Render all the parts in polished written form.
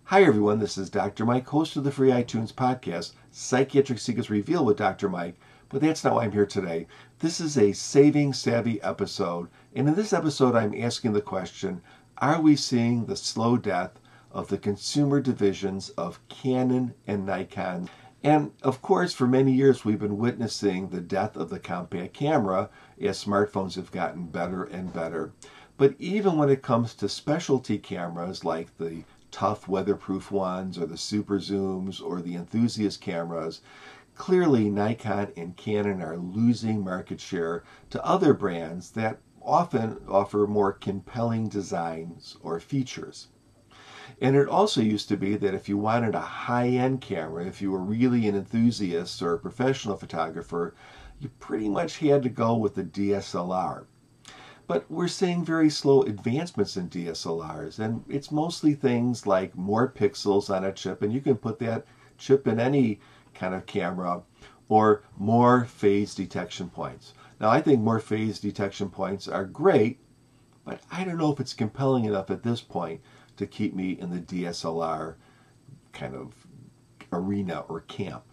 Hi everyone, this is Dr. Mike, host of the free iTunes podcast, Psychiatric Secrets Revealed with Dr. Mike, but that's not why I'm here today. This is a Saving Savvy episode, and in this episode I'm asking the question, are we seeing the slow death of the consumer divisions of Canon and Nikon? And of course, for many years we've been witnessing the death of the compact camera as smartphones have gotten better and better. But even when it comes to specialty cameras like the tough weatherproof ones or the super zooms or the enthusiast cameras, clearly Nikon and Canon are losing market share to other brands that often offer more compelling designs or features. And it also used to be that if you wanted a high-end camera, if you were really an enthusiast or a professional photographer, you pretty much had to go with the DSLR. But we're seeing very slow advancements in DSLRs, and it's mostly things like more pixels on a chip, and you can put that chip in any kind of camera, or more phase detection points. Now, I think more phase detection points are great, but I don't know if it's compelling enough at this point to keep me in the DSLR kind of arena or camp.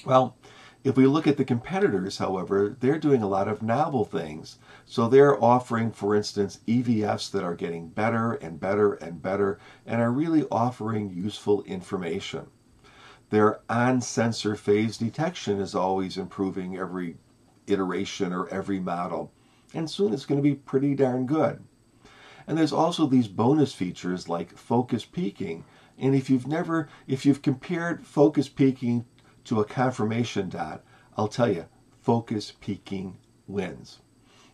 Well, if we look at the competitors, however, they're doing a lot of novel things. So they're offering, for instance, EVFs that are getting better and better and better and are really offering useful information. Their on-sensor phase detection is always improving every iteration or every model. And soon it's going to be pretty darn good. And there's also these bonus features like focus peaking. And if you've compared focus peaking to a confirmation dot, I'll tell you, focus peaking wins.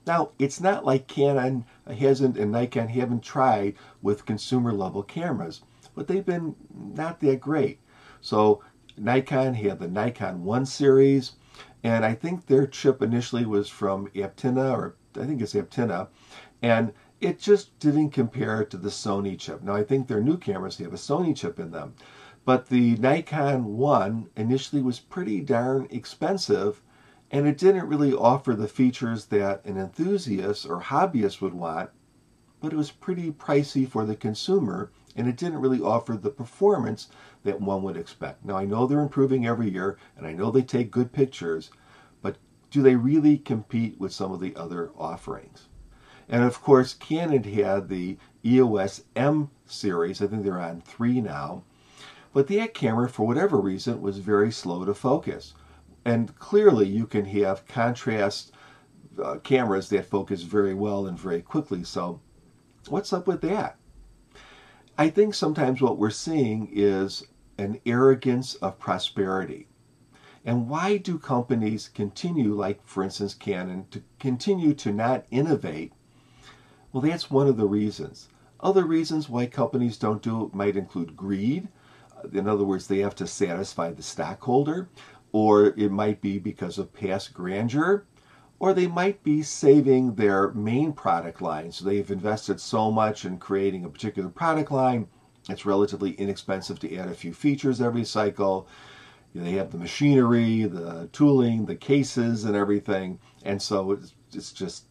Now, it's not like Canon hasn't and Nikon haven't tried with consumer level cameras, but they've been not that great. So Nikon had the Nikon 1 series, and I think their chip initially was from Aptina, or I think it's Aptina, and it just didn't compare to the Sony chip. Now, I think their new cameras have a Sony chip in them. But the Nikon 1 initially was pretty darn expensive, and it didn't really offer the features that an enthusiast or hobbyist would want, but it was pretty pricey for the consumer, and it didn't really offer the performance that one would expect. Now, I know they're improving every year, and I know they take good pictures, but do they really compete with some of the other offerings? And of course, Canon had the EOS M series. I think they're on 3 now. But that camera, for whatever reason, was very slow to focus. And clearly you can have contrast cameras that focus very well and very quickly. So what's up with that? I think sometimes what we're seeing is an arrogance of prosperity. And why do companies continue, like for instance Canon, to continue to not innovate? Well, that's one of the reasons. Other reasons why companies don't do it might include greed. In other words, they have to satisfy the stockholder, or it might be because of past grandeur, or they might be saving their main product line. So they've invested so much in creating a particular product line, it's relatively inexpensive to add a few features every cycle. They have the machinery, the tooling, the cases, and everything, and so it's just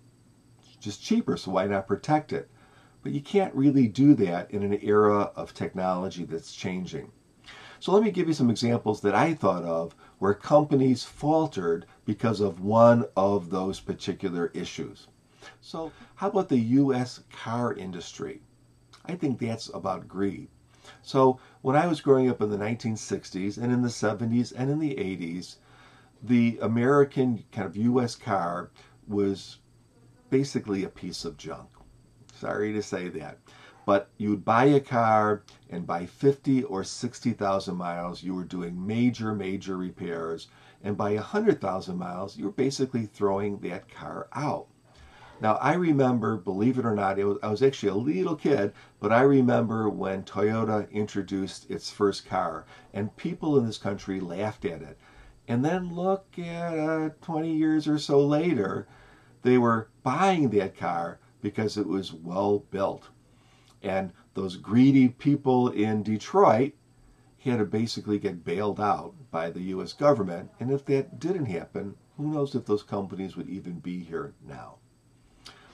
cheaper, so why not protect it? But you can't really do that in an era of technology that's changing. So let me give you some examples that I thought of where companies faltered because of one of those particular issues. So how about the U.S. car industry? I think that's about greed. So when I was growing up in the 1960s and in the 70s and in the 80s, the American kind of U.S. car was basically a piece of junk. Sorry to say that. But you'd buy a car, and by 50 or 60,000 miles, you were doing major repairs. And by 100,000 miles, you were basically throwing that car out. Now, I remember, believe it or not, I was actually a little kid, but I remember when Toyota introduced its first car, and people in this country laughed at it. And then look at 20 years or so later, they were buying that car because it was well built. And those greedy people in Detroit had to basically get bailed out by the U.S. government. And if that didn't happen, who knows if those companies would even be here now.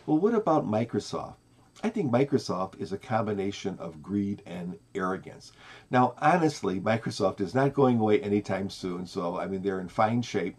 Well, what about Microsoft? I think Microsoft is a combination of greed and arrogance. Now, honestly, Microsoft is not going away anytime soon, so I mean, they're in fine shape.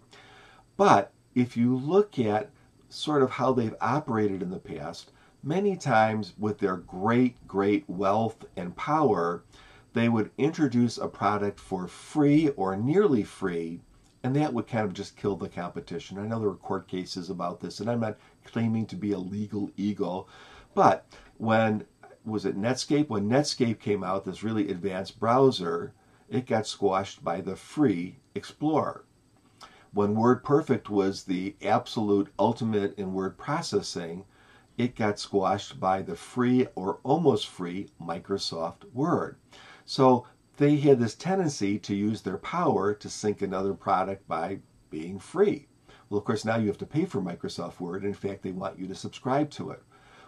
But if you look at sort of how they've operated in the past, many times with their great wealth and power, they would introduce a product for free or nearly free, and that would kind of just kill the competition. I know there were court cases about this, and I'm not claiming to be a legal eagle, but when was it Netscape? When Netscape came out, this really advanced browser, it got squashed by the free Explorer. When WordPerfect was the absolute ultimate in word processing, it got squashed by the free or almost free Microsoft Word. So they had this tendency to use their power to sink another product by being free. Well, of course, now you have to pay for Microsoft Word. In fact, they want you to subscribe to it.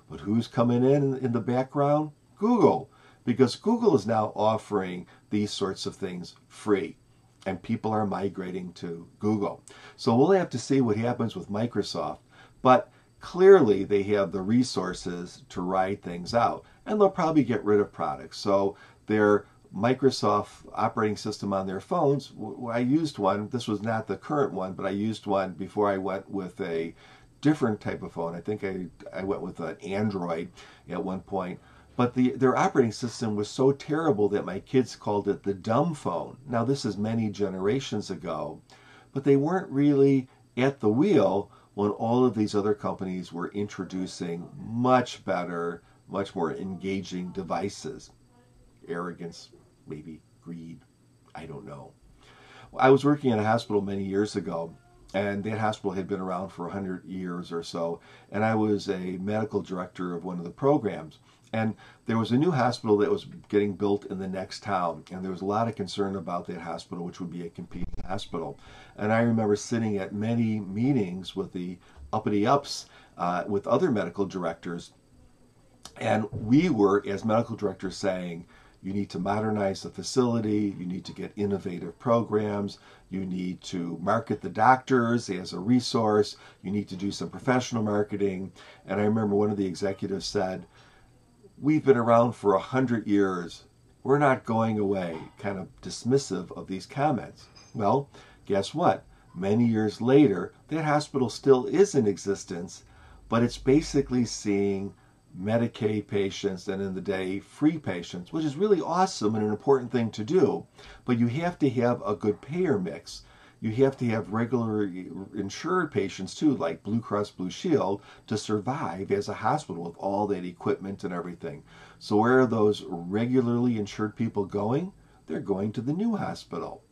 But who's coming in the background? Google, because Google is now offering these sorts of things free, and people are migrating to Google. So we'll have to see what happens with Microsoft, but clearly they have the resources to ride things out, and they'll probably get rid of products. So their Microsoft operating system on their phones, I used one, this was not the current one, but I used one before I went with a different type of phone. I think I went with an Android at one point. But their operating system was so terrible that my kids called it the dumb phone. Now, this is many generations ago, but they weren't really at the wheel when all of these other companies were introducing much better, much more engaging devices. Arrogance, maybe greed, I don't know. I was working in a hospital many years ago, and that hospital had been around for 100 years or so, and I was a medical director of one of the programs. And there was a new hospital that was getting built in the next town, and there was a lot of concern about that hospital, which would be a competing hospital. And I remember sitting at many meetings with the uppity ups, with other medical directors, and we were, as medical directors, saying, you need to modernize the facility, you need to get innovative programs, you need to market the doctors as a resource, you need to do some professional marketing. And I remember one of the executives said, we've been around for 100 years. We're not going away, kind of dismissive of these comments. Well, guess what? Many years later, that hospital still is in existence, but it's basically seeing Medicaid patients and in the day free patients, which is really awesome and an important thing to do. But you have to have a good payer mix. You have to have regularly insured patients too, like Blue Cross Blue Shield, to survive as a hospital with all that equipment and everything. So where are those regularly insured people going? They're going to the new hospital.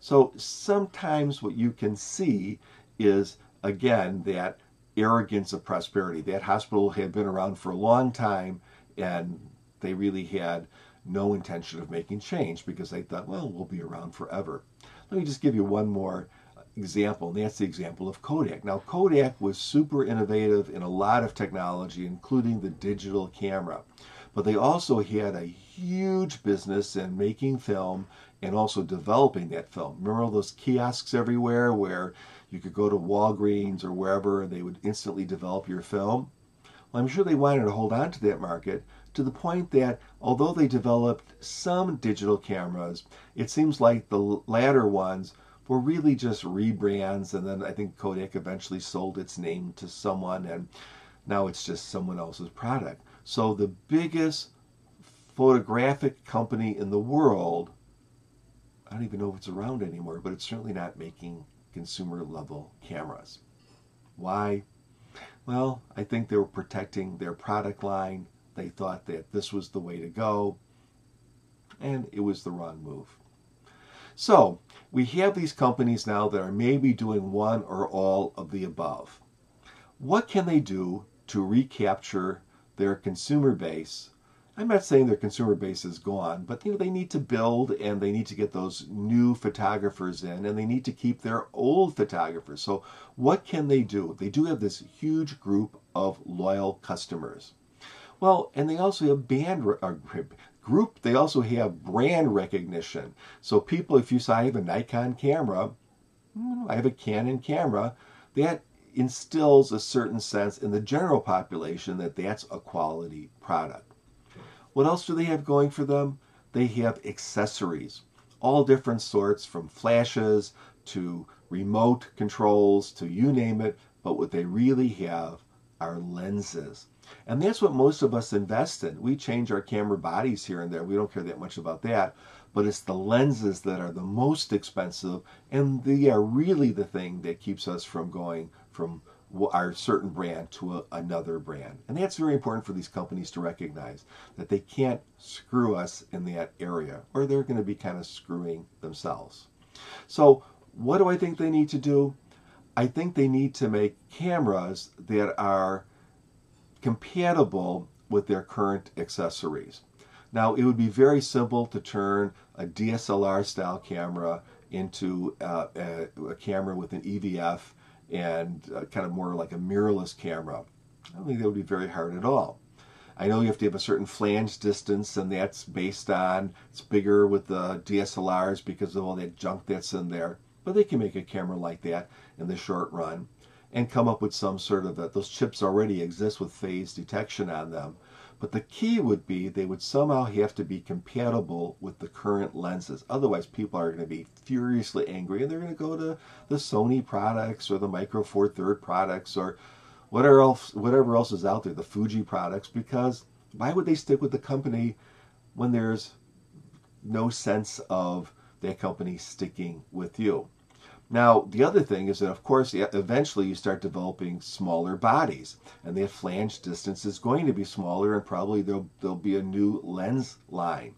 So sometimes what you can see is, again, that arrogance of prosperity. That hospital had been around for a long time, and they really had no intention of making change because they thought, well, we'll be around forever. Let me just give you one more example, and that's the example of Kodak. Now, Kodak was super innovative in a lot of technology, including the digital camera. But they also had a huge business in making film and also developing that film. Remember all those kiosks everywhere where you could go to Walgreens or wherever and they would instantly develop your film? Well, I'm sure they wanted to hold on to that market to the point that although they developed some digital cameras, it seems like the latter ones were really just rebrands, and then I think Kodak eventually sold its name to someone, and now it's just someone else's product. So the biggest photographic company in the world, I don't even know if it's around anymore, but it's certainly not making consumer level cameras. Why? Well, I think they were protecting their product line. They thought that this was the way to go, and it was the wrong move. So we have these companies now that are maybe doing one or all of the above. What can they do to recapture their consumer base? I'm not saying their consumer base is gone, but they need to build, and they need to get those new photographers in, and they need to keep their old photographers. So what can they do? They do have this huge group of loyal customers. Well, and they also have they also have brand recognition. So people, if you say, I have a Nikon camera, I have a Canon camera, that instills a certain sense in the general population that that's a quality product. What else do they have going for them? They have accessories, all different sorts, from flashes to remote controls to you name it, but what they really have are lenses. And that's what most of us invest in. We change our camera bodies here and there. We don't care that much about that. But it's the lenses that are the most expensive, and they are really the thing that keeps us from going from our certain brand to another brand. And that's very important for these companies to recognize, that they can't screw us in that area, or they're going to be kind of screwing themselves. So what do I think they need to do? I think they need to make cameras that are compatible with their current accessories. Now, it would be very simple to turn a DSLR style camera into a camera with an EVF and kind of more like a mirrorless camera. I don't think that would be very hard at all. I know you have to have a certain flange distance, and that's based on, it's bigger with the DSLRs because of all that junk that's in there. But they can make a camera like that in the short run and come up with some sort of those chips already exist with phase detection on them. But the key would be they would somehow have to be compatible with the current lenses. Otherwise, people are going to be furiously angry, and they're going to go to the Sony products or the Micro Four Third products or whatever else is out there, the Fuji products, because why would they stick with the company when there's no sense of that company sticking with you? Now, the other thing is that, of course, eventually you start developing smaller bodies, and that flange distance is going to be smaller, and probably there'll be a new lens line.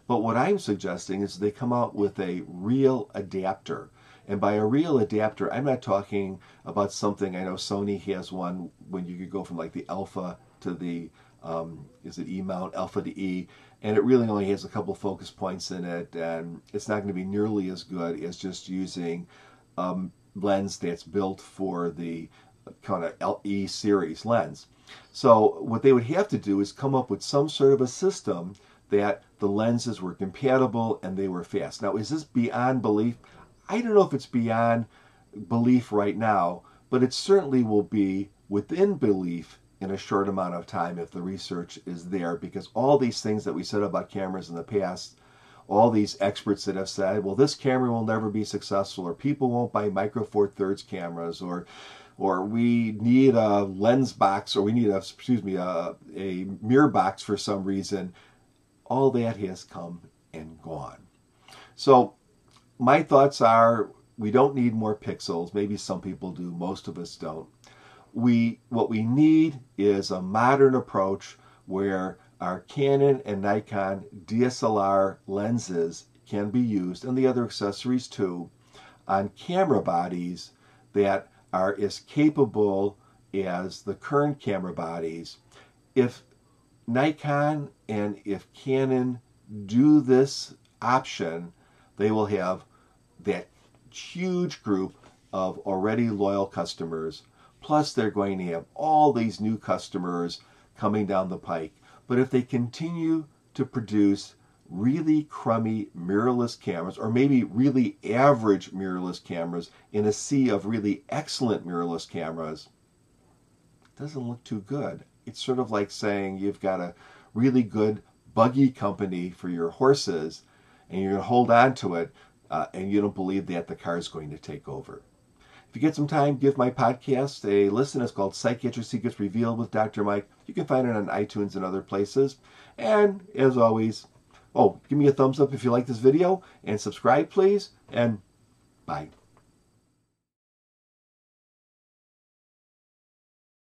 But what I'm suggesting is they come out with a real adapter. And by a real adapter, I'm not talking about something, I know Sony has one when you could go from like the alpha to the, is it E mount, alpha to E, and it really only has a couple focus points in it, and it's not going to be nearly as good as just using lens that's built for the kind of LE series lens. So what they would have to do is come up with some sort of a system that the lenses were compatible and they were fast. Now, is this beyond belief? I don't know if it's beyond belief right now, but it certainly will be within belief in a short amount of time if the research is there, because all these things that we said about cameras in the past, all these experts that have said, well, this camera will never be successful, or people won't buy Micro Four Thirds cameras, or we need a lens box, or we need a mirror box for some reason. All that has come and gone. So my thoughts are, we don't need more pixels. Maybe some people do, most of us don't. What we need is a modern approach where our Canon and Nikon DSLR lenses can be used, and the other accessories too, on camera bodies that are as capable as the current camera bodies. If Nikon and if Canon do this option, they will have that huge group of already loyal customers, plus they're going to have all these new customers coming down the pike. But if they continue to produce really crummy mirrorless cameras, or maybe really average mirrorless cameras in a sea of really excellent mirrorless cameras, it doesn't look too good. It's sort of like saying you've got a really good buggy company for your horses, and you're going to hold on to it, and you don't believe that the car is going to take over. If you get some time, give my podcast a listen. It's called Psychiatric Secrets Revealed with Dr. Mike. You can find it on iTunes and other places. And as always, give me a thumbs up if you like this video, and subscribe, please, and bye.